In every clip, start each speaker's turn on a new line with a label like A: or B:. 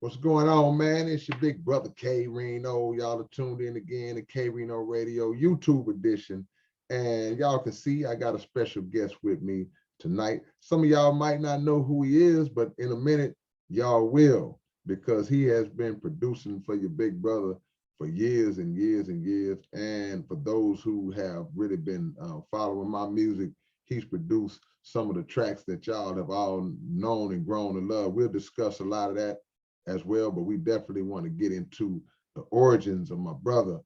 A: What's going on, man? It's your big brother K-Rino. Y'all are tuned in again to K-Rino Radio YouTube edition. And y'all can see I got a special guest with me tonight. Some of y'all might not know who he is, but in a minute, y'all will, because he has been producing for your big brother for years and years and years. And for those who have really been following my music, he's produced some of the tracks that y'all have all known and grown to love. We'll discuss a lot of that as well, but we definitely want to get into the origins of my brother,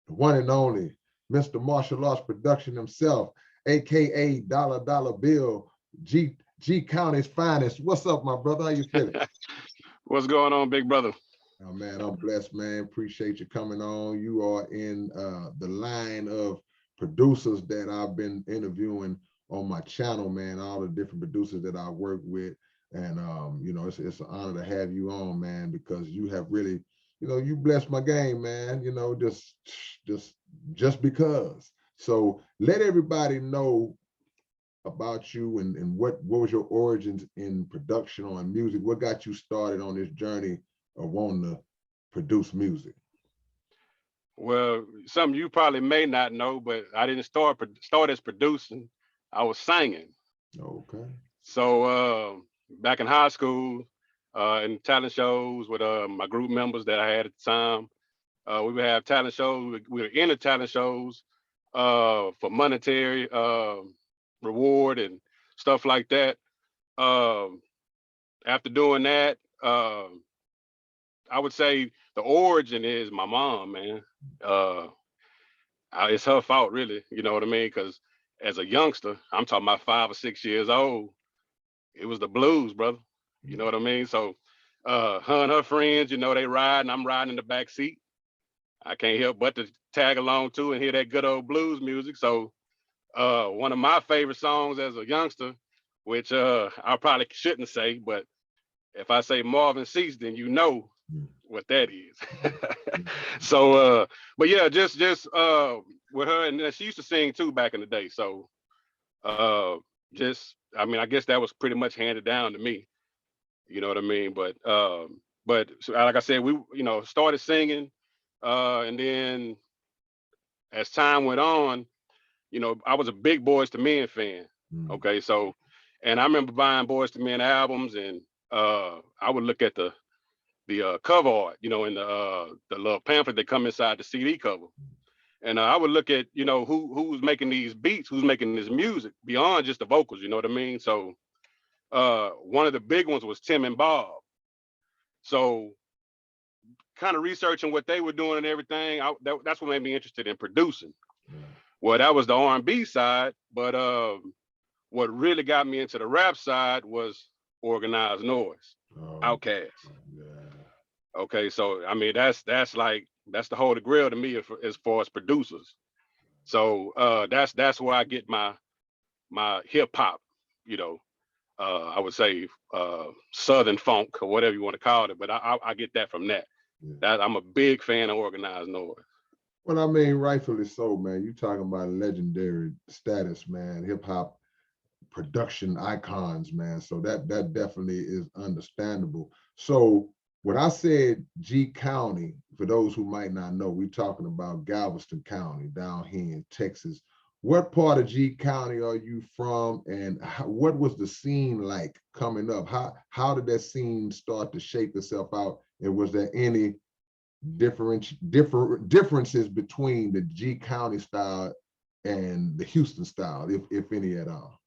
A: the one and only Mr. Marshall Artz Production himself, aka Dollar Bill, G County's finest. What's up, my brother? How you feeling?
B: What's going on, big brother?
A: Oh man, I'm blessed, man. Appreciate you coming on. You are in the line of producers that I've been interviewing on my channel, man. All the different producers that I work with. And, you know, it's an honor to have you on, man, because you have really, you know, you blessed my game, man, you know, just because. So let everybody know about you and what was your origins in production on music? What got you started on this journey of wanting to produce music?
B: Well, something you probably may not know, but I didn't start as producing. I was singing.
A: Okay.
B: So back in high school, in talent shows with my group members that I had at the time, we would have talent shows. We were in the talent shows for monetary reward and stuff like that. After doing that, I would say the origin is my mom, man. It's her fault, really. You know what I mean? Because as a youngster, I'm talking about 5 or 6 years old, it was the blues, brother. You know what I mean? So her and her friends, you know, they ride and I'm riding in the back seat. I can't help but to tag along too and hear that good old blues music. So one of my favorite songs as a youngster, which I probably shouldn't say, but if I say Marvin Cease, then you know what that is. So but yeah, just with her, and she used to sing too back in the day. So just, I mean, I guess that was pretty much handed down to me. You know what I mean? But so, like I said, we, you know, started singing, and then as time went on, you know, I was a big Boys to Men fan. Okay, so, and I remember buying Boys to Men albums, and I would look at the cover art, you know, in the little pamphlet that come inside the CD cover. And I would look at, you know, who's making these beats, who's making this music beyond just the vocals, you know what I mean? So one of the big ones was Tim and Bob. So kind of researching what they were doing and everything, that's what made me interested in producing. Well, that was the R&B side, but what really got me into the rap side was Organized Noise, Outkast. Okay, so I mean, that's the holy grail to me as far as producers. So that's where I get my hip hop, you know, I would say Southern funk or whatever you want to call it, but I get that from that. That I'm a big fan of Organized Noise.
A: Well, I mean, rightfully so, man. You're talking about legendary status, man. Hip hop production icons, man. So that definitely is understandable. So when I said G County, for those who might not know, we're talking about Galveston County down here in Texas. What part of G County are you from, and what was the scene like coming up? How did that scene start to shape itself out, and was there any differences between the G County style and the Houston style, if any at all?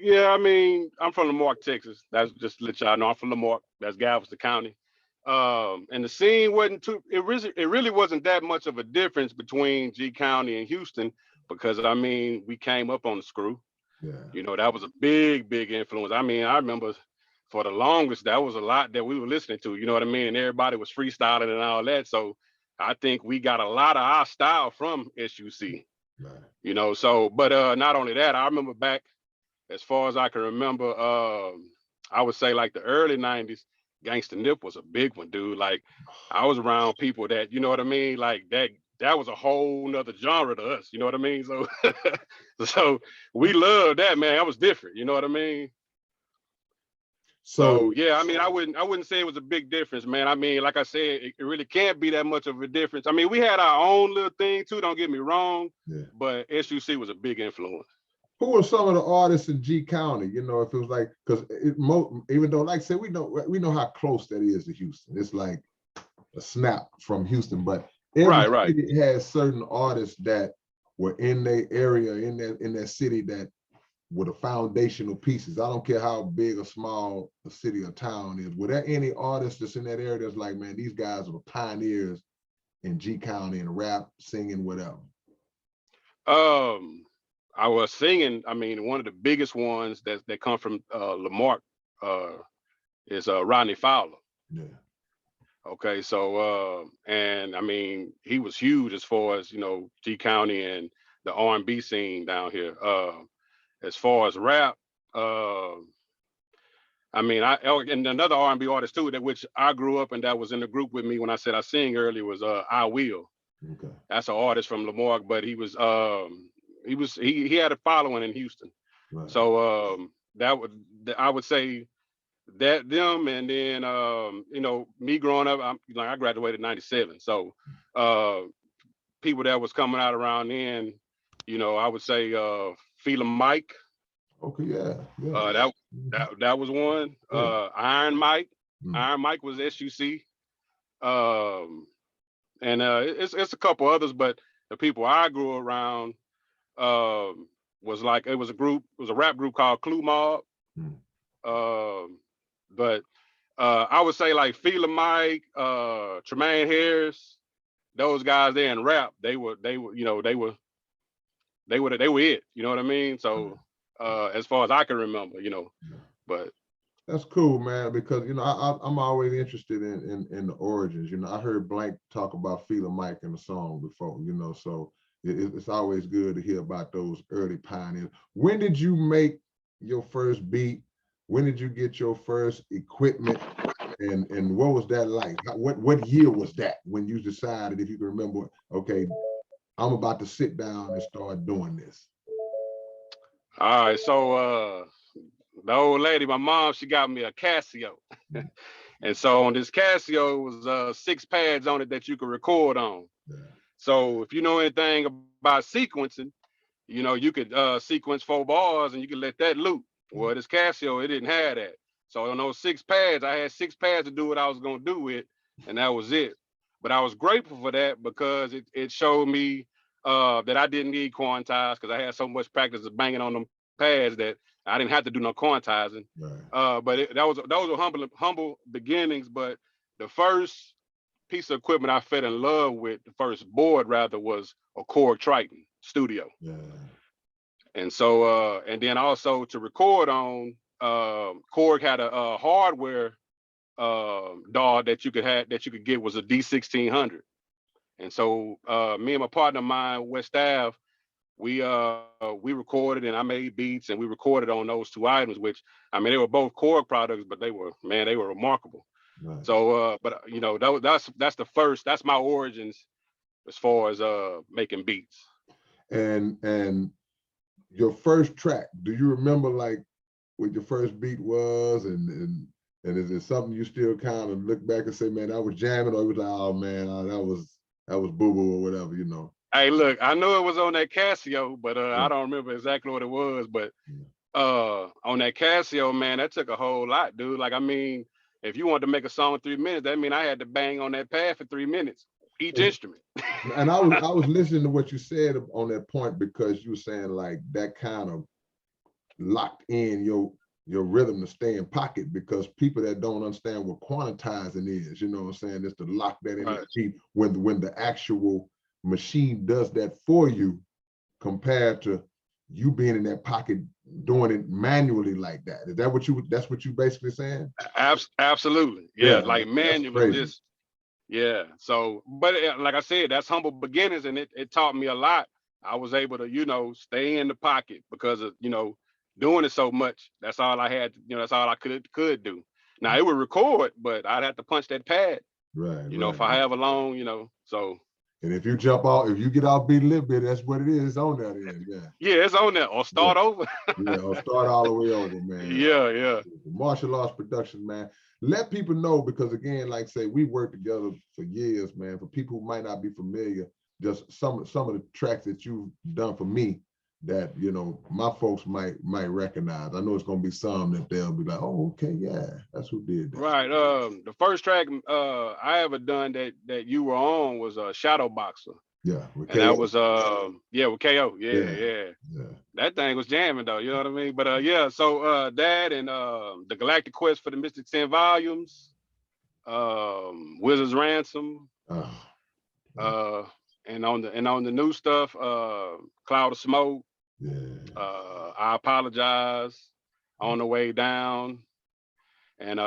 B: Yeah, I mean, I'm from Lamarck, Texas. That's just to let y'all know I'm from Lamarck. That's Galveston County. And the scene wasn't it really wasn't that much of a difference between G County and Houston, because I mean, we came up on the screw. Yeah. You know, that was a big influence. I mean, I remember for the longest, that was a lot that we were listening to, you know what I mean? And everybody was freestyling and all that. So I think we got a lot of our style from SUC. Right. You know, so, but not only that, I remember back, as far as I can remember, I would say like the early 90s, Gangsta Nip was a big one, dude. Like, I was around people that, you know what I mean? Like that was a whole nother genre to us, you know what I mean? So, so we loved that, man. That was different, you know what I mean? So yeah, I mean, I wouldn't say it was a big difference, man. I mean, like I said, it really can't be that much of a difference. I mean, we had our own little thing too, don't get me wrong, but SUC was a big influence.
A: Who were some of the artists in G County? You know, if it was like, because even though, like I said, we know how close that is to Houston. It's like a snap from Houston, but every city has certain artists that were in their area, in that city, that were the foundational pieces. I don't care how big or small a city or town is. Were there any artists that's in that area that's like, man, these guys were pioneers in G County and rap, singing, whatever?
B: I was singing. I mean, one of the biggest ones that come from Lamarck is Rodney Fowler.
A: Yeah.
B: Okay, so and I mean, he was huge as far as, you know, G County and the R&B scene down here. As far as rap, I mean, and another R&B artist too, that which I grew up and that was in the group with me when I said I sing earlier, was I Will.
A: Okay.
B: That's an artist from Lamarck, but he had a following in Houston. Right. So I would say that them, and then you know, me growing up, I graduated in '97, so people that was coming out around then, you know, I would say Fela Mike.
A: Okay, yeah.
B: That was one. Iron Mike. Iron Mike was SUC. And it's a couple others, but the people I grew around was like, it was a rap group called Clue Mob. But I would say like Fela Mike, Tremaine Harris, those guys there in rap, they were it. You know what I mean? So as far as I can remember, you know, but
A: that's cool, man, because, you know, I'm always interested in the origins. You know, I heard Blank talk about Fela Mike in the song before, you know, so it's always good to hear about those early pioneers. When did you make your first beat? When did you get your first equipment? And what was that like? What year was that when you decided, if you can remember, okay, I'm about to sit down and start doing this?
B: All right, so the old lady, my mom, she got me a Casio. And so on this Casio was 6 pads on it that you could record on. Yeah. So if you know anything about sequencing, you know, you could sequence 4 bars and you could let that loop. Well, this Casio, it didn't have that. So on those 6 pads, I had 6 pads to do what I was gonna do with, and that was it. But I was grateful for that because it showed me that I didn't need quantize, because I had so much practice of banging on them pads that I didn't have to do no quantizing. Right. But those were humble beginnings. But the first piece of equipment I fell in love with, the first board rather, was a Korg Triton Studio. Yeah. And so and then also to record on, Korg had a hardware DAW that you could get, was a D1600. And so me and my partner of mine, West Ave, we recorded, and I made beats, and we recorded on those 2 items, which, I mean, they were both Korg products, but they were remarkable. Right. So but you know, that's my origins as far as making beats.
A: And your first track, do you remember like what your first beat was, and is it something you still kind of look back and say, man, that was jamming, or it was like, oh man, that was boo-boo or whatever, you know?
B: Hey, look, I know it was on that Casio, but I don't remember exactly what it was. But on that Casio, man, that took a whole lot, dude. Like, I mean, if you wanted to make a song in 3 minutes, that mean I had to bang on that pad for 3 minutes, each instrument.
A: And I was listening to what you said on that point, because you were saying like that kind of locked in your rhythm to stay in pocket, because people that don't understand what quantizing is, you know what I'm saying, is to lock that in the beat when the actual machine does that for you, compared to you being in that pocket doing it manually like that. Is that that's what you basically saying?
B: Absolutely. Yeah, like manually, just so, but like I said, that's humble beginnings, and it taught me a lot. I was able to, you know, stay in the pocket because of, you know, doing it so much. That's all I had, you know, that's all I could do. Now it would record, but I'd have to punch that pad, right? You know, if I have a long, you know, so
A: And if you jump off, if you get off beat a little bit, that's what it is. It's on that end. Yeah.
B: Yeah, it's on there. Or start over.
A: Yeah, or start all the way over, man.
B: Yeah.
A: Marshall Artz Productions, man. Let people know, because again, like I say, we worked together for years, man. For people who might not be familiar, just some of the tracks that you've done for me that, you know, my folks might recognize. I know it's gonna be some that they'll be like, oh, okay, yeah, that's who did that.
B: Right. The first track I ever done that you were on was Shadow Boxer.
A: Yeah,
B: and that was with KO. Yeah.
A: Yeah.
B: That thing was jamming though, you know what I mean? But yeah, so that and the Galactic Quest for the Mystic 10 Volumes, Wizard's Ransom, and on the new stuff, Cloud of Smoke, I Apologize, On the Way Down, and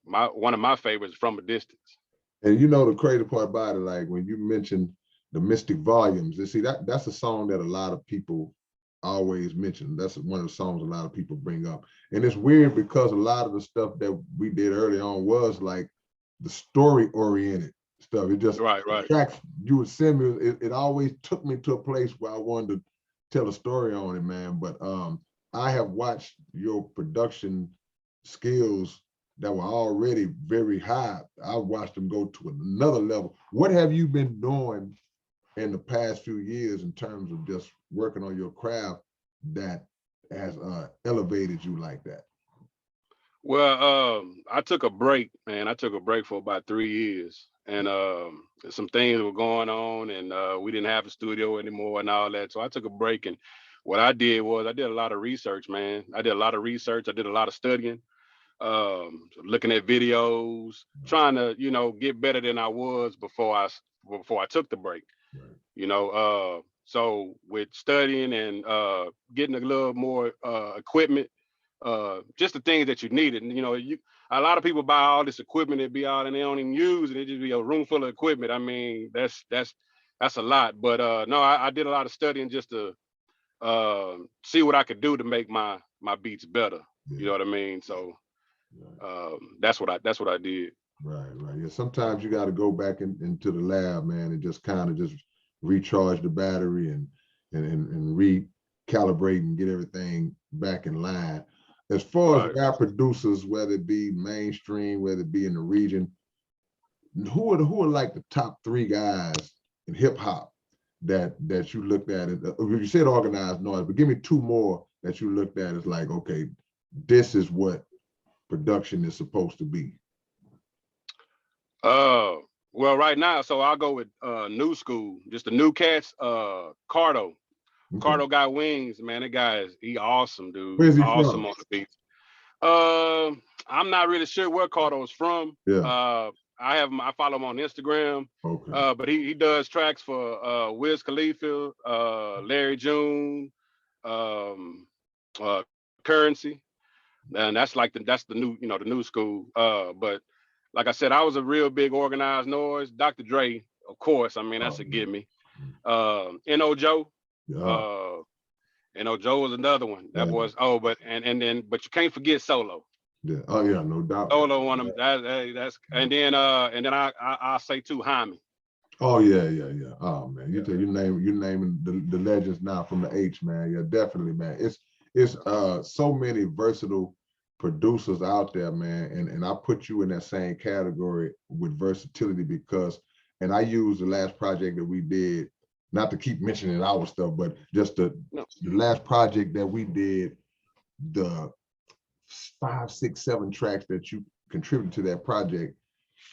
B: one of my favorites, From a Distance.
A: And you know the crazy part about it, like when you mentioned the Mystic Volumes, you see that's a song that a lot of people always mention. That's one of the songs a lot of people bring up. And it's weird because a lot of the stuff that we did early on was like the story oriented stuff. It just
B: right.
A: tracks you would send me, it always took me to a place where I wanted to tell a story on it, man. But I have watched your production skills that were already very high. I watched them go to another level. What have you been doing in the past few years in terms of just working on your craft that has elevated you like that?
B: Well, I took a break, man. I took a break for about 3 years, and some things were going on, and we didn't have a studio anymore and all that. So I took a break, and what I did was I did a lot of research, man. I did a lot of research. I did a lot of studying, looking at videos, trying to, you know, get better than I was before I took the break. You know, so with studying and getting a little more equipment, just the things that you needed. And you know, a lot of people buy all this equipment and be out and they don't even use it. It just be a room full of equipment. I mean, that's a lot. But no, I did a lot of studying just to see what I could do to make my beats better. You know what I mean? So that's what I did.
A: Right. Yeah. Sometimes you got to go back into the lab, man, and just kind of just recharge the battery and recalibrate and get everything back in line. As far as rap producers, whether it be mainstream, whether it be in the region, who are like the top 3 guys in hip hop that you looked at? You said organized noise, but give me 2 more that you looked at as like, okay, this is what production is supposed to be.
B: Well, right now, so I'll go with new school, just the new cats. Cardo. Okay. Cardo got wings, man. That guy he awesome, dude.
A: Where's he
B: awesome
A: from?
B: On the beats. I'm not really sure where Cardo's from.
A: Yeah.
B: I follow him on Instagram.
A: Okay.
B: But he does tracks for Wiz Khalifa, Larry June, Currency, and that's the new, you know, the new school. But like I said, I was a real big organized noise. Dr. Dre, of course. I mean, that's a gimme. N.O. Joe.
A: Yeah.
B: N.O. Joe was another one. That was but you can't forget Solo.
A: Yeah. Oh yeah, no doubt.
B: Solo one of them. That's and then I'll say too, Hyman.
A: Oh yeah. Oh man, you naming the legends now from the H, man. Yeah, definitely, man. It's so many versatile producers out there, man, and I put you in that same category with versatility because, and I use the last project that we did, not to keep mentioning our stuff, but just the last project that we did, the 5, 6, 7 tracks that you contributed to that project,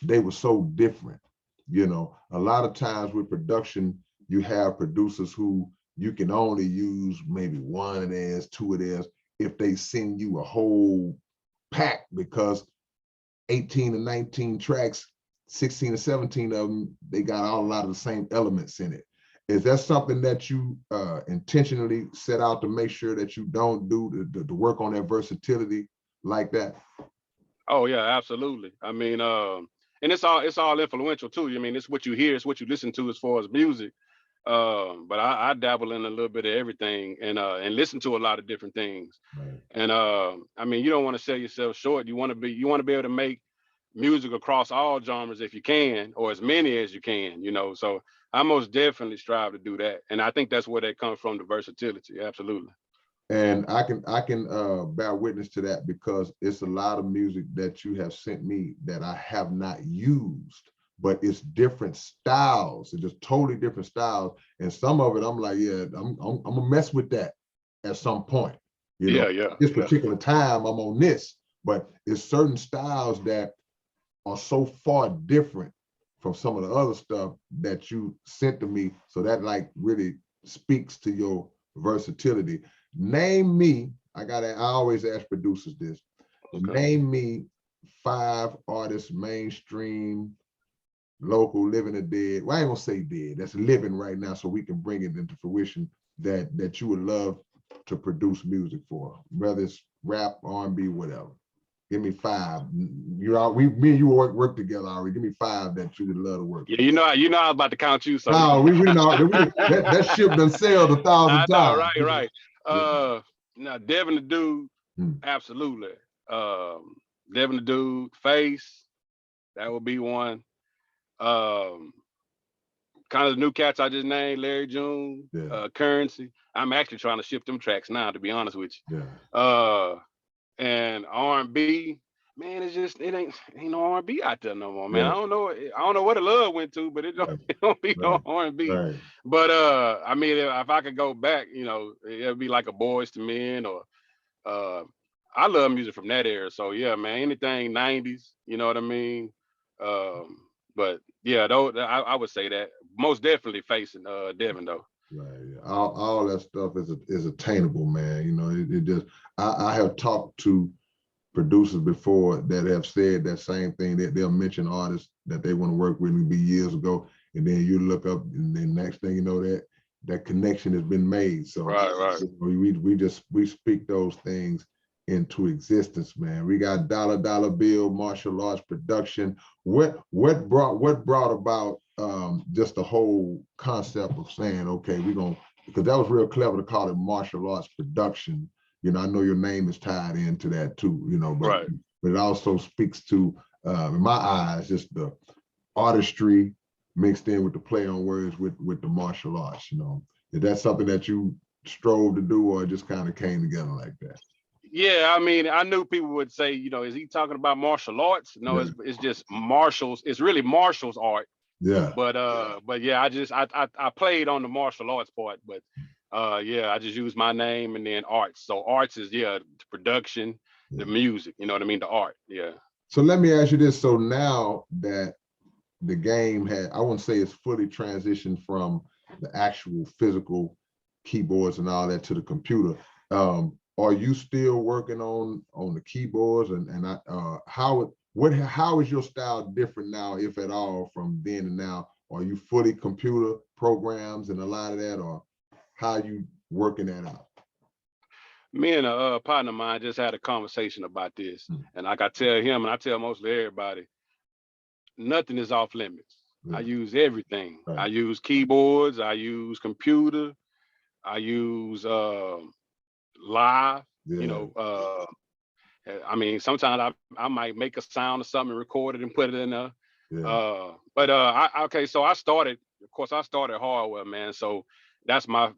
A: they were so different. You know, a lot of times with production, you have producers who you can only use maybe 1 of theirs, 2 of theirs, if they send you a whole pack, because 18 or 19 tracks, 16 or 17 of them, they got a lot of the same elements in it. Is that something that you intentionally set out to make sure that you don't do, to work on that versatility like that?
B: Oh yeah, absolutely. I mean, and it's all influential too. I mean, it's what you hear, it's what you listen to as far as music. But I dabble in a little bit of everything and listen to a lot of different things. Right. And I mean, you don't want to sell yourself short. You want to be able to make music across all genres if you can, or as many as you can, you know. So I most definitely strive to do that. And I think that's where that comes from, the versatility. Absolutely.
A: And I can bear witness to that, because it's a lot of music that you have sent me that I have not used, but it's different styles. It's just totally different styles. And some of it I'm like, yeah, I'm gonna mess with that at some point. You know, this particular time I'm on this, but it's certain styles that are so far different from some of the other stuff that you sent to me. So that like really speaks to your versatility. Name me, I always ask producers this. Okay. Name me 5 artists, mainstream, local, living or dead. Well, I ain't gonna say dead, that's living right now, so we can bring it into fruition, that you would love to produce music for, whether it's rap, R&B, whatever. Give me 5. Me and you work together already. Give me 5 that you would love to work with.
B: Yeah, you know I was about to count you. So
A: no, we know that ship done sailed 1,000 times.
B: Right. Now Devin the Dude, absolutely. Devin the Dude, Face, that would be one. Kind of the new cats I just named, Larry June, Currency. I'm actually trying to shift them tracks now, to be honest with you. Yeah. And R&B, man, it ain't no R&B out there no more, man. Yeah. I don't know where the love went to, but it don't be no R&B. Right. But I mean, if I could go back, you know, it'd be like a Boys to Men, or I love music from that era. So yeah, man, anything 90s, you know what I mean? But yeah, I would say that most definitely facing Devin though.
A: Right. All that stuff is attainable, man. You know, it just I have talked to producers before that have said that same thing, that they'll mention artists that they want to work with, maybe years ago, and then you look up, and then next thing you know, that connection has been made. So
B: right.
A: We speak those things into existence, man. We got Dollar Bill, Marshall Artz Production. What brought about just the whole concept of saying, okay, because that was real clever to call it Marshall Artz Production. You know, I know your name is tied into that too, you know, but it also speaks to, in my eyes, just the artistry mixed in with the play on words with the martial arts, you know. Is that something that you strove to do, or it just kind of came together like that?
B: Yeah, I mean, I knew people would say, you know, is he talking about martial arts? No, it's just Marshall's. It's really Marshall's art.
A: Yeah.
B: But yeah, I played on the martial arts part, but yeah, I just used my name and then arts. So arts is the production, the music, you know what I mean, the art. Yeah.
A: So let me ask you this. So now that the game I wouldn't say it's fully transitioned from the actual physical keyboards and all that to the computer, are you still working on the keyboards, and how is your style different now, if at all, from then and now? Are you fully computer programs and a lot of that, or how are you working that out?
B: Me and a partner of mine just had a conversation about this, and like I tell him, and I tell mostly everybody, nothing is off limits. I use everything. Right. I use keyboards, I use computer, I use live, you know, I mean, sometimes I might make a sound or something, record it and put it in there. So I started hardware, man. So that's my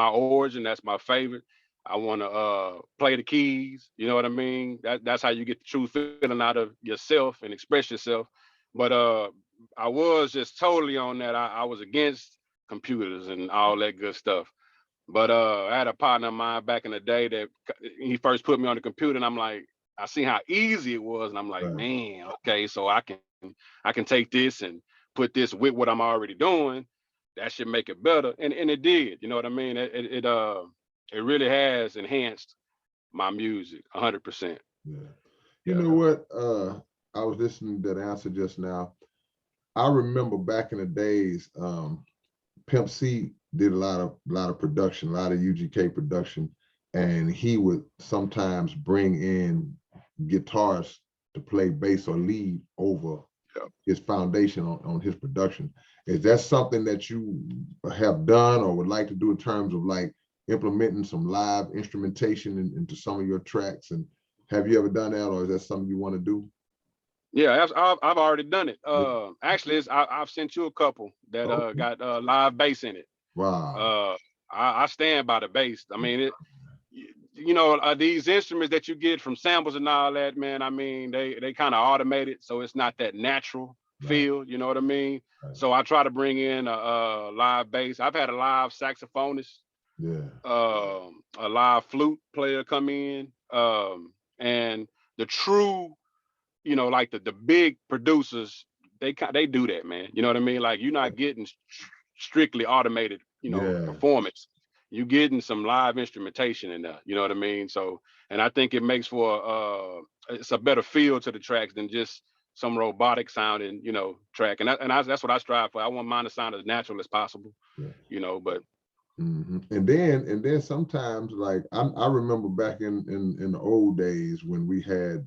B: origin, that's my favorite. I want to play the keys, you know what I mean? That's how you get the true feeling out of yourself and express yourself. But I was just totally on that. I was against computers and all that good stuff. But I had a partner of mine back in the day that he first put me on the computer, and I'm like, I seen how easy it was, and I'm like, man, okay, so I can take this and put this with what I'm already doing. That should make it better, and it did. You know what I mean? It really has enhanced my music 100%.
A: Yeah. You know what? I was listening to that answer just now. I remember back in the days, Pimp C did a lot of production, a lot of UGK production, and he would sometimes bring in guitarists to play bass or lead over his foundation on his production. Is that something that you have done or would like to do in terms of like implementing some live instrumentation into some of your tracks? And have you ever done that, or is that something you want to do?
B: Yeah, I've already done it. Actually, I've sent you a couple that
A: Okay.
B: got live bass in it.
A: Wow.
B: I stand by the bass. I mean, you know, these instruments that you get from samples and all that, man. I mean, they kind of automated, so it's not that natural
A: Right.
B: feel. You know what I mean?
A: Right.
B: So I try to bring in a live bass. I've had a live saxophonist,
A: Yeah.
B: a live flute player come in, and the true, you know, like the big producers, they do that, man. You know what I mean? Like you're not getting strictly automated, you know,
A: Yeah.
B: performance. You getting some live instrumentation in there. You know what I mean? So, and I think it makes for it's a better feel to the tracks than just some robotic sounding, you know, track. And that's what I strive for. I want mine to sound as natural as possible.
A: Yeah.
B: You know, but
A: And then sometimes, like I remember back in the old days when we had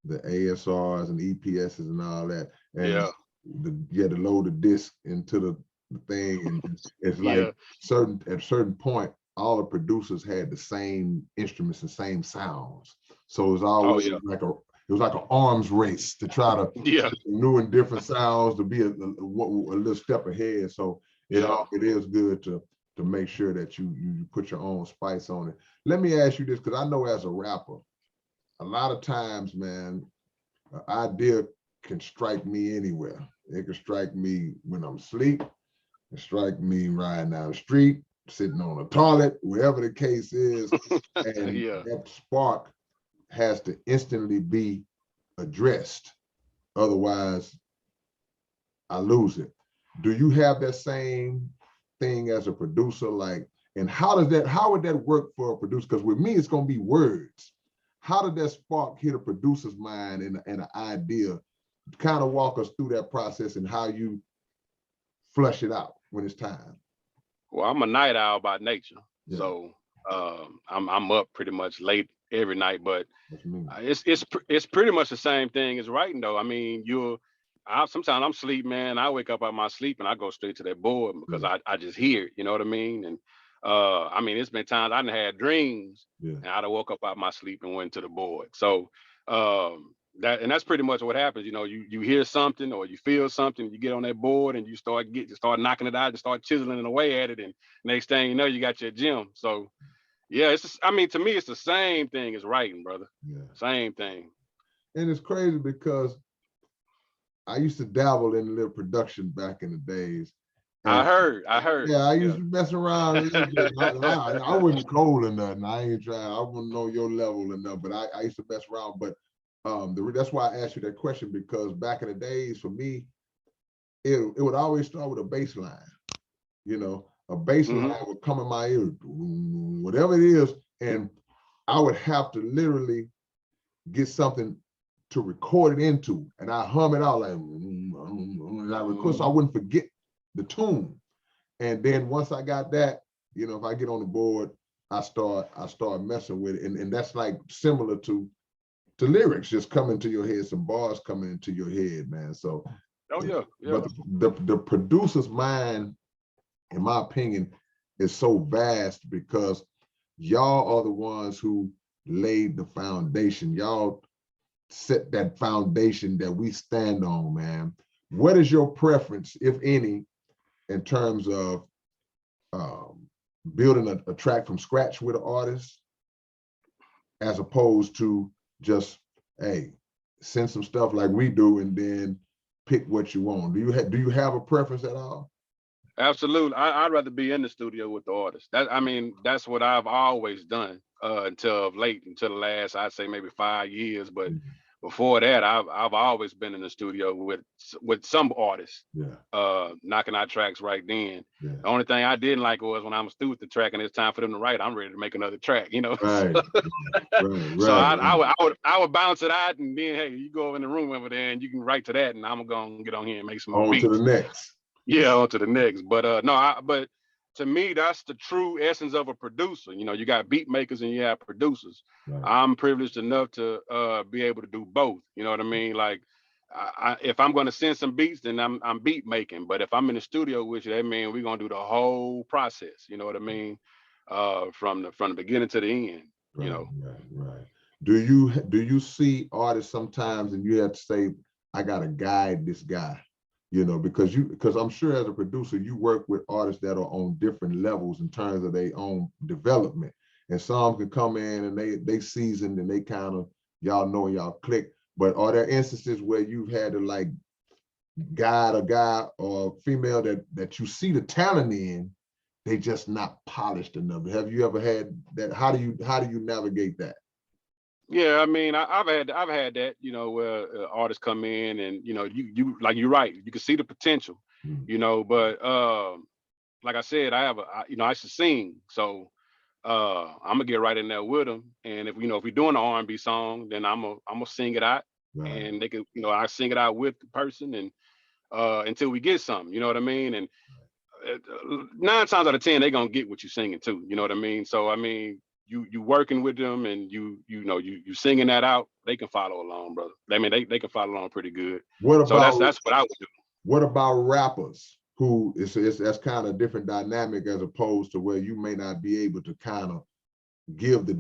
A: the ASRs and EPSs and all that, and
B: yeah,
A: you had to load the disc into the thing, and it's like
B: yeah,
A: at a certain point, all the producers had the same instruments and same sounds. So it was
B: oh
A: always
B: yeah,
A: it was like an arms race to try to
B: yeah,
A: new and different sounds to be a little step ahead. So
B: yeah.
A: it is good to make sure that you put your own spice on it. Let me ask you this, because I know as a rapper, a lot of times, man, an idea can strike me anywhere. It can strike me when I'm asleep. It can strike me riding down the street, sitting on a toilet, wherever the case is. And
B: Yeah.
A: that spark has to instantly be addressed. Otherwise, I lose it. Do you have that same thing as a producer? Like, and how would that work for a producer? Because with me, it's gonna be words. How did that spark hit a producer's mind and an idea? Kind of walk us through that process and how you flush it out when it's time.
B: Well, I'm a night owl by nature,
A: Yeah,
B: so I'm up pretty much late every night. But
A: that's me.
B: it's pretty much the same thing as writing, though. I mean, sometimes I'm asleep, man. I wake up out of my sleep and I go straight to that board because
A: Yeah,
B: I just hear it. You know what I mean? And I mean, it's been times I done had dreams
A: yeah,
B: and I'd have woke up out of my sleep and went to the board. So that's pretty much what happens. You know, you hear something or you feel something, you get on that board and you start knocking it out and start chiseling away at it, and next thing you know, you got your gym. So yeah, I mean, to me, it's the same thing as writing, brother.
A: yeah.
B: Same thing.
A: And it's crazy because I used to dabble in a little production back in the days. And
B: I heard.
A: yeah, I used
B: Yeah.
A: to mess around a little bit. I wasn't cold or nothing. I ain't trying. I wouldn't know your level enough, but I used to mess around. But that's why I asked you that question, because back in the days, for me, it would always start with a bass line. You know, a bass line would come in my ear, whatever it is, and I would have to literally get something to record it into, and I hum it out like, and I record so I wouldn't forget the tune. And then once I got that, you know, if I get on the board, I start messing with it, and that's like similar to lyrics just coming to your head, some bars coming into your head, man. So,
B: Oh yeah, yeah.
A: but the producer's mind, in my opinion, is so vast because y'all are the ones who laid the foundation. Y'all set that foundation that we stand on, man. What is your preference, if any, in terms of building a track from scratch with an artist, as opposed to just, hey, send some stuff like we do and then pick what you want? Do you have a preference at all?
B: Absolutely. I'd rather be in the studio with the artist. I mean, that's what I've always done until the last, I'd say maybe 5 years. But before that, I've always been in the studio with some artists,
A: Yeah.
B: knocking out tracks right then.
A: Yeah.
B: The only thing I didn't like was when I was through with the track and it's time for them to write, I'm ready to make another track, you know.
A: Right.
B: So
A: Right.
B: I would bounce it out, and then hey, you go over in the room over there and you can write to that, and I'm gonna get on here and make some more
A: On to the
B: beats.
A: next.
B: Yeah, on to the next. But no, but to me, that's the true essence of a producer. You know, you got beat makers and you have producers.
A: Right.
B: I'm privileged enough to be able to do both. You know what I mean? Like, if I'm going to send some beats, then I'm beat making. But if I'm in the studio with you, that means we're gonna do the whole process. You know what I mean? From the beginning to the end. You
A: Right,
B: know.
A: right. Do you see artists sometimes and you have to say, I gotta guide this guy, you know, because I'm sure as a producer, you work with artists that are on different levels in terms of their own development. And some can come in and they seasoned and they kind of, y'all know, y'all click. But are there instances where you've had to like guide a guy or female that you see the talent in, they just not polished enough? Have you ever had that? How do you navigate that?
B: Yeah, I mean, I've had that, you know, where artists come in and, you know, you like, you're right, you can see the potential,
A: Mm.
B: you know, but like I said, you know, I should sing, so I'm gonna get right in there with them, and if, you know, if we're doing an R&B song, then I'm gonna sing it out,
A: Right.
B: and they can, you know, I sing it out with the person, and until we get something, you know what I mean, and 9 times out of 10 they're gonna get what you're singing too, you know what I mean. So I mean, you working with them and you know you singing that out, they can follow along, brother. I mean, they can follow along pretty good.
A: What
B: So
A: about
B: that's what I would do.
A: what about rappers who is that's kind of different dynamic as opposed to where you may not be able to kind of give the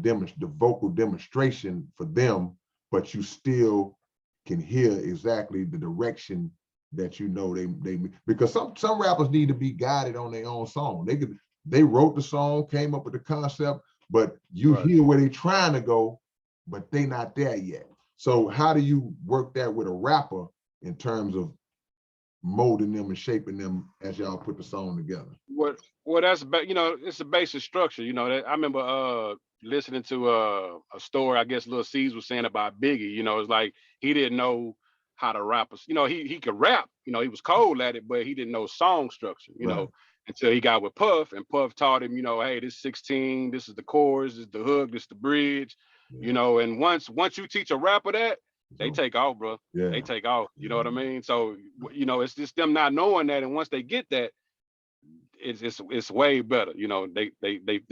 A: vocal demonstration for them, but you still can hear exactly the direction that you know they because some rappers need to be guided on their own song. They wrote the song, came up with the concept, but you
B: Right.
A: hear where they trying to go, but they not there yet. So how do you work that with a rapper in terms of molding them and shaping them as y'all put the song together?
B: Well, you know, it's the basic structure, you know. That I remember listening to a story, I guess Lil C's was saying about Biggie, you know. It's like he didn't know how to rap, you know. He could rap, you know, he was cold at it, but he didn't know song structure, you
A: Right.
B: know, until he got with Puff, and Puff taught him, you know, hey, this 16, this is the chorus, this is the hook, this is the bridge,
A: Yeah.
B: you know. And once you teach a rapper that, they
A: So,
B: take off, bro.
A: yeah.
B: They take off, you know what I mean. So you know, it's just them not knowing that, and once they get that, it's way better, you know. They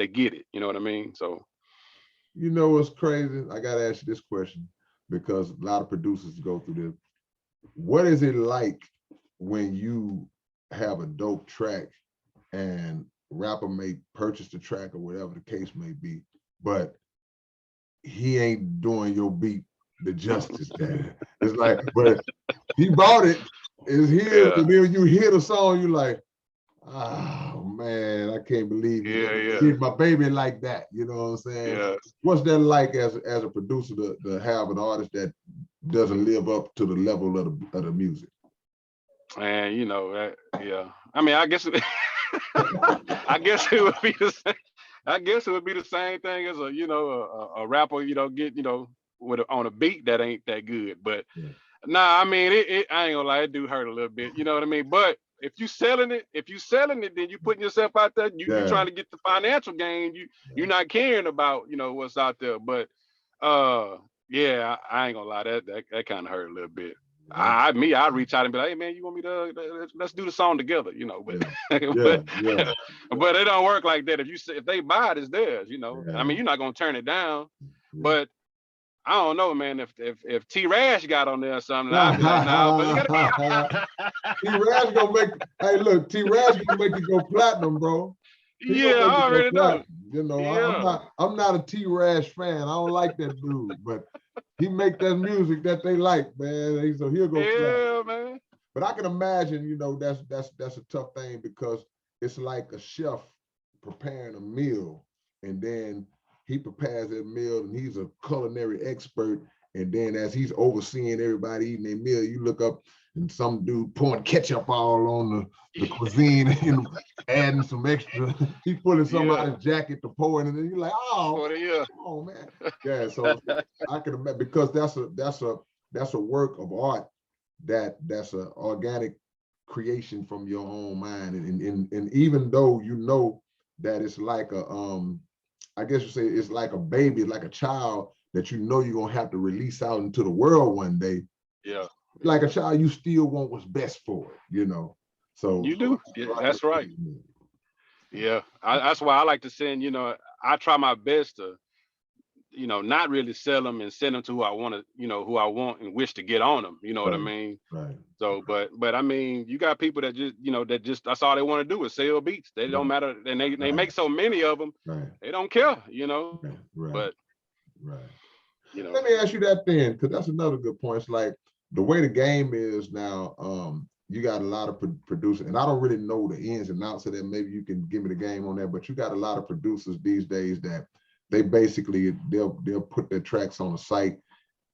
B: get it, you know what I mean. So
A: you know what's crazy? I gotta ask you this question because a lot of producers go through this. What is it like when you have a dope track and rapper may purchase the track or whatever the case may be, but he ain't doing your beat the justice that it's like, but he bought it, it's his,
B: yeah,
A: and then you hear the song, you like, oh man, I can't believe he did my baby like that. You know what I'm saying?
B: yeah.
A: What's that like as a producer to have an artist that doesn't live up to the level of the music?
B: And you know, yeah. I mean, I guess I guess it would be the same. I guess it would be the same thing as a rapper, you know, get, you know, on a beat that ain't that good. But
A: Yeah.
B: nah, I mean, I ain't gonna lie, it do hurt a little bit. You know what I mean? But if you selling it, then you putting yourself out there. You trying to get the financial gain. You're not caring about, you know, what's out there. But yeah, I ain't gonna lie, that kind of hurt a little bit. I reach out and be like, hey man, you want me to let's do the song together, you know. But but it don't work like that. If they buy it, it's theirs, you know. I mean, you're not gonna turn it down. But I don't know, man. If T Rash got on there or something, I'd be like, nah, but you gotta
A: T Rash gonna make, hey look, T Rash gonna make it go platinum, bro.
B: Yeah, I already know.
A: You know,
B: Yeah.
A: I'm not a T Rash fan. I don't like that dude, but he make that music that they like, man. So he'll go platinum.
B: Man.
A: But I can imagine, you know, that's a tough thing because it's like a chef preparing a meal, and then he prepares that meal, and he's a culinary expert. And then as he's overseeing everybody eating their meal, you look up and some dude pouring ketchup all on the cuisine and adding some extra. He's pulling somebody's jacket to pour in, and then you're like, oh man, yeah. So I can imagine, because that's a work of art that's an organic creation from your own mind, and even though you know that it's like I guess you say it's like a baby, like a child that you know you're gonna have to release out into the world one day.
B: Yeah.
A: Like a child, you still want what's best for it, you know. So
B: you do. Yeah, that's right. Yeah, that's why I like to send. You know, I try my best to, you know, not really sell them and send them to who I want to, you know, who I want and wish to get on them. You know what I mean?
A: Right.
B: So, but I mean, you got people that just, you know, that's all they want to do is sell beats. They don't matter, and they make so many of them.
A: Right.
B: They don't care, you know.
A: Right.
B: But
A: right.
B: You know.
A: Let me ask you that then, because that's another good point. It's like the way the game is now, you got a lot of producers, and I don't really know the ins and outs of that. Maybe you can give me the game on that, but you got a lot of producers these days that they basically, they'll put their tracks on the site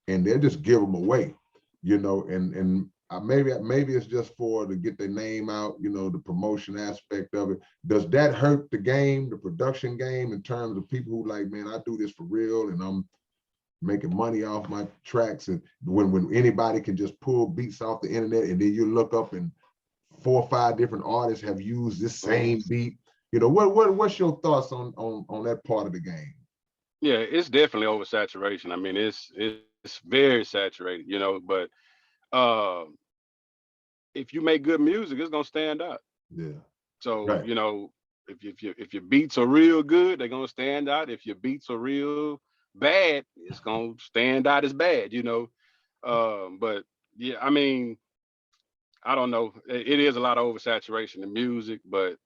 A: and they'll just give them away, you know, and maybe it's just to get their name out, you know, the promotion aspect of it. Does that hurt the game, the production game, in terms of people who like, man, I do this for real and I'm making money off my tracks, and when anybody can just pull beats off the internet and then you look up and 4 or 5 different artists have used this same beat, you know, what's your thoughts on that part of the game?
B: Yeah, it's definitely oversaturation. I mean, it's very saturated, you know, but if you make good music, it's gonna stand out.
A: Yeah.
B: So,
A: Right.
B: you know, if your beats are real good, they're gonna stand out. If your beats are real bad, it's gonna stand out as bad, you know. But yeah, I mean, I don't know. It is a lot of oversaturation in music, but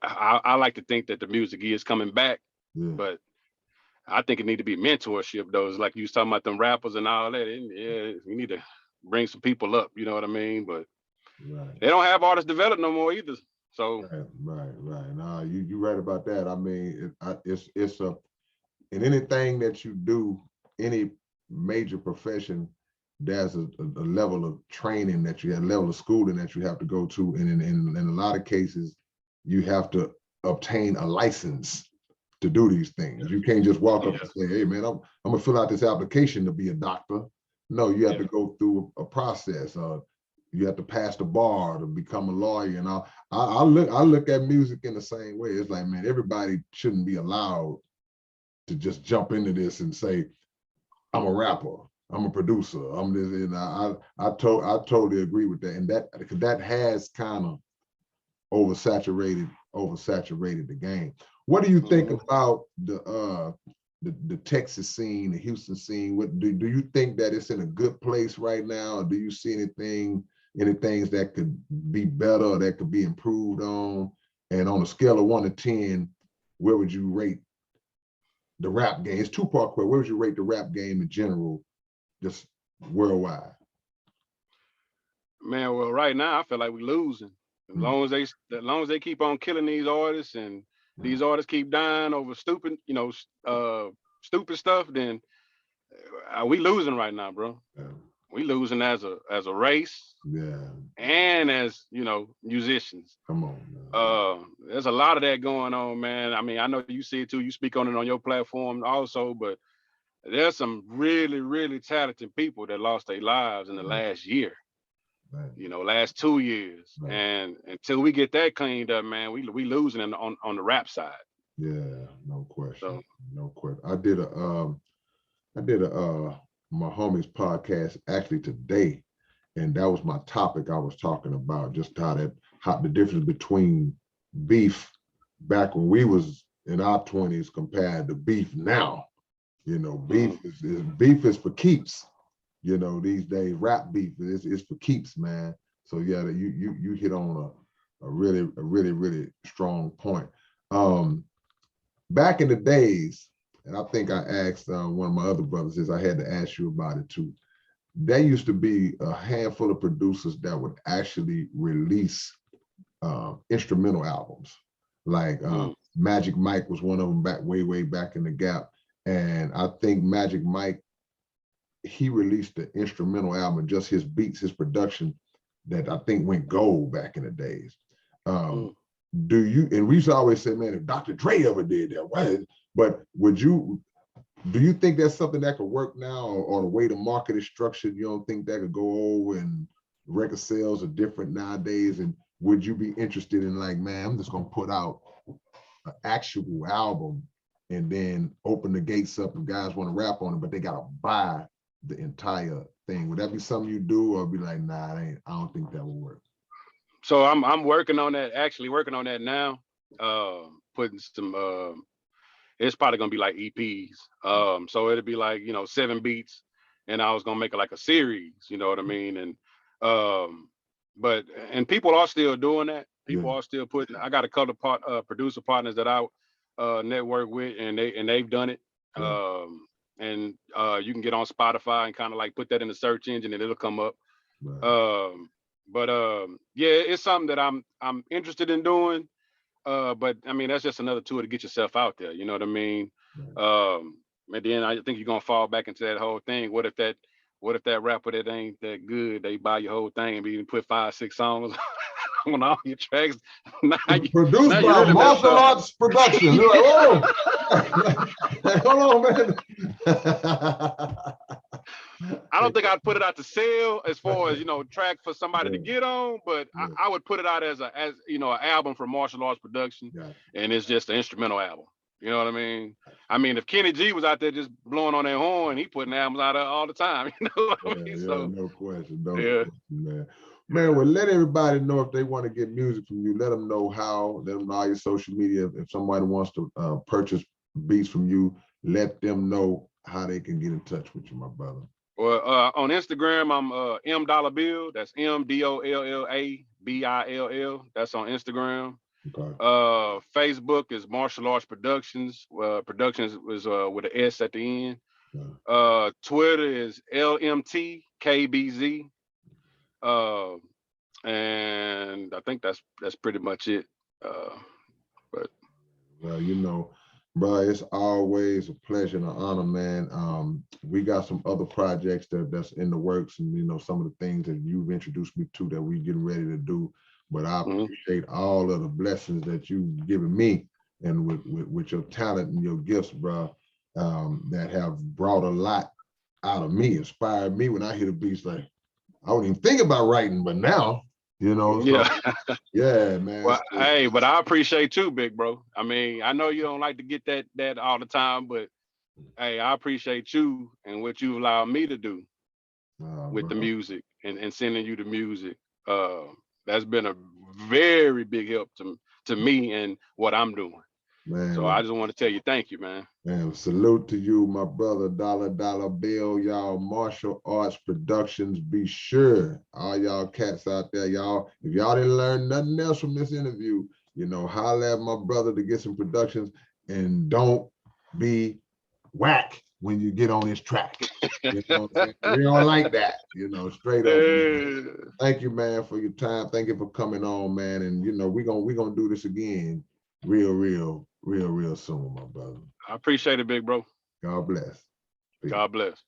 B: I like to think that the music is coming back.
A: Yeah.
B: But I think it need to be mentorship. Those like you was talking about them rappers and all that. Yeah, we need to bring some people up. You know what I mean? But
A: Right.
B: they don't have artists developed no more either. So
A: Right. No, you right about that. I mean, it's a, in anything that you do, any major profession, there's a level of training that you have, a level of schooling that you have to go to, and in a lot of cases, you have to obtain a license to do these things. You can't just walk up and say, "Hey, man, I'm gonna fill out this application to be a doctor." No, you have to go through a process. You have to pass the bar to become a lawyer, and I look at music in the same way. It's like, man, everybody shouldn't be allowed to just jump into this and say, I'm a rapper, I'm a producer, I'm this, and I totally agree with that. And that has kind of oversaturated the game. What do you think about the Texas scene, the Houston scene? What do you think that it's in a good place right now? Or do you see any things that could be better, or that could be improved on? And on a scale of 1 to 10, where would you rate the rap game? It's 2-part question. Where would you rate the rap game in general, just worldwide?
B: man, well, right now I feel like we're losing. As long as they keep on killing these artists and these artists keep dying over stupid, stupid stuff, then we losing right now, bro.
A: Yeah.
B: We losing as a race.
A: Yeah.
B: And as musicians.
A: Come on, man.
B: There's a lot of that going on, man. I mean, I know you see it too. You speak on it on your platform also, but there's some really, really talented people that lost their lives in the last year.
A: Right.
B: Last 2 years.
A: Right.
B: And until we get that cleaned up, man, we losing on the rap side.
A: Yeah, no question.
B: So,
A: no question. I did a my homie's podcast actually today, and that was my topic I was talking about, just how the difference between beef back when we was in our 20s compared to beef now. Beef is for keeps. These days rap beef is for keeps, man. So yeah, you hit on a really strong point. Back in the days, and I think I asked one of my other brothers this, I had to ask you about it too. There used to be a handful of producers that would actually release instrumental albums. Like Magic Mike was one of them way back in the gap. And I think Magic Mike, he released the instrumental album, just his beats, his production, that I think went gold back in the days. Do you, and we used to always say, man, if Dr. Dre ever did that, why? But do you think that's something that could work now, or the way the market is structured, you don't think that could go over and record sales are different nowadays? And would you be interested in, like, man, I'm just gonna put out an actual album and then open the gates up if guys want to rap on it, but they gotta buy the entire thing? Would that be something you do, or be like, nah, I don't think that would work?
B: So I'm working on that, actually working on that now. Putting some it's probably gonna be like EPs. So it'll be like, 7 beats, and I was gonna make it like a series, you know what I mean? And but people are still doing that. People are still putting. I got a couple producer partners that I network with, and they've done it. and you can get on Spotify and kind of like put that in the search engine and it'll come up.
A: Right.
B: Yeah, it's something that I'm interested in doing. But I mean, that's just another tool to get yourself out there. You know what I mean?
A: Right.
B: And then I think you're gonna fall back into that whole thing. What if that rapper that ain't that good, they buy your whole thing and you put 5-6 songs on all your tracks? now
A: Produced
B: you
A: by
B: really messed
A: Marshall
B: up.
A: Artz Productions. They're like, whoa, hold on, man.
B: I don't think I'd put it out to sell as far as, track for somebody to get on, but I would put it out as an album from Marshall Artz Productions, and it's just an instrumental album. You know what I mean? I mean, if Kenny G was out there just blowing on that horn, he putting albums out all the time. You know what I mean? So,
A: no question, question, man. Man, well, let everybody know if they want to get music from you. Let them know how. Let them know all your social media. If somebody wants to purchase beats from you, let them know how they can get in touch with you, my brother.
B: Well, on Instagram, I'm M Dollar Bill. That's MDOLLABILL. That's on Instagram. Okay. Facebook is Marshall Artz Productions. Productions was with an S at the end. Okay. Twitter is LMTKBZ. And I think that's pretty much it. But
A: well, bro, it's always a pleasure and an honor, man. We got some other projects that's in the works, and some of the things that you've introduced me to that we're getting ready to do. But I appreciate all of the blessings that you've given me, and with your talent and your gifts, bro, that have brought a lot out of me, inspired me. When I hear the beats, like I wouldn't even think about writing, but now,
B: yeah,
A: so, yeah, man.
B: Well, hey, but I appreciate you, big bro. I mean, I know you don't like to get that all the time, but hey, I appreciate you and what you allowed me to do with the music and sending you the music. That's been a very big help to me and what I'm doing. Man, so I just want to tell you thank you, man.
A: Man, salute to you, my brother, Dollar Bill, y'all. Marshall Artz Productions. Be sure, all y'all cats out there, y'all, if y'all didn't learn nothing else from this interview, holler at my brother to get some productions, and don't be whack when you get on this track. We don't like that, straight up. Man. Thank you, man, for your time. Thank you for coming on, man. And we're gonna do this again real soon, my brother.
B: I appreciate it, big bro.
A: God bless.
B: God bless.